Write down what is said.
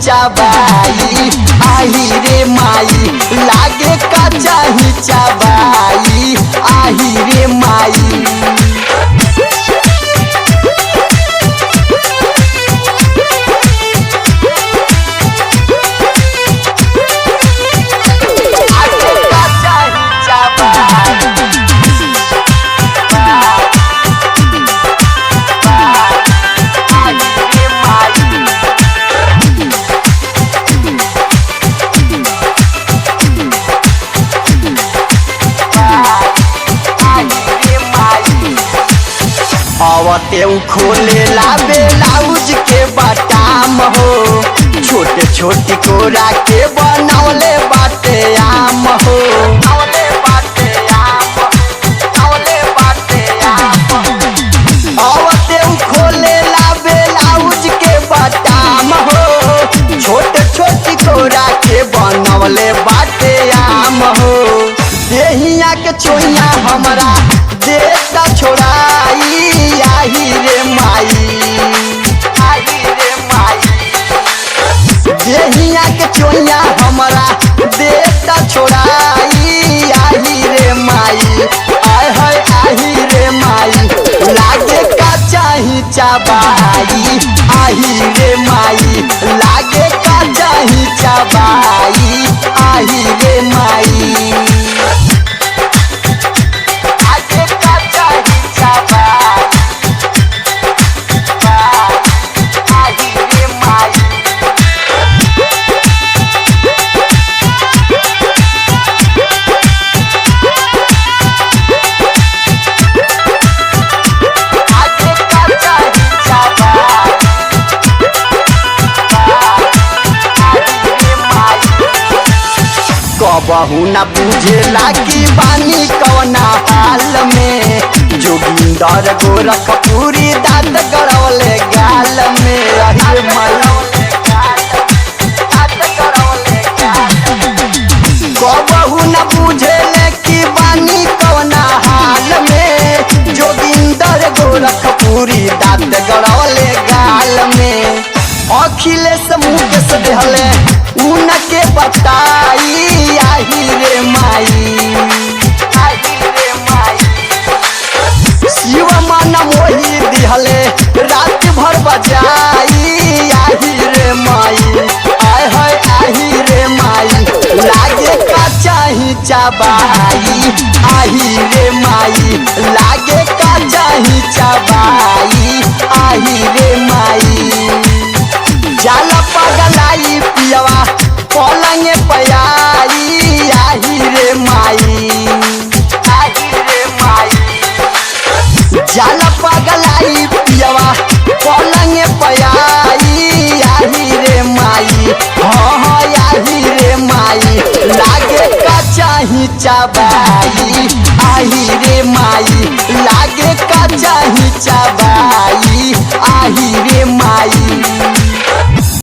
चबाई आही रे माई लागे का चाही चबाई आही रे माई। अवते खोले ला ब्लाउज के बटाम हो छोटे छोटे कोरा के बनौले बाटे आम हो। अवते खोले ला ब्लाउज के बटाम हो छोटे छोटे कोरा के बनौले बाटे आम हो। देहिया के छोइया हमरा देता छोड़ाई आही रे माई आही रे माई। देहिया के चोइया हमरा देता छोड़ाई आही रे माई आय हाय आही रे माई लागे का चाही चबाई आही रे माई लागे का चाही चबाई आही रे माई। कबहू न बुझेला कि बानी कवना हाल में जोगिंदर गोरखपुरी दांत गड़ौले गाल में अरे कबहू न बुझेले कि बानी कवना हाल में जोगिंदर गोरखपुरी दांत गड़ौले गाल में। अखिलेश मुकेश देहले उनके बताई आही रे माई आही रे माई। शिव मन मोही दिहले रात भर बजाई आही रे माई आय हाय आही रे माई लागे का चाही चबाई आही रे माई लागे का चाही चबाई आही रे माई। जाला पगलाई पियवा पलंगे पयाई आही रे माई आही रे माई। जाला पगलाई पियवा पलंगे पयाई आही रे माई हाँ हाँ आही रे माई लागे का चाही चबाई आही रे माई लागे का चाही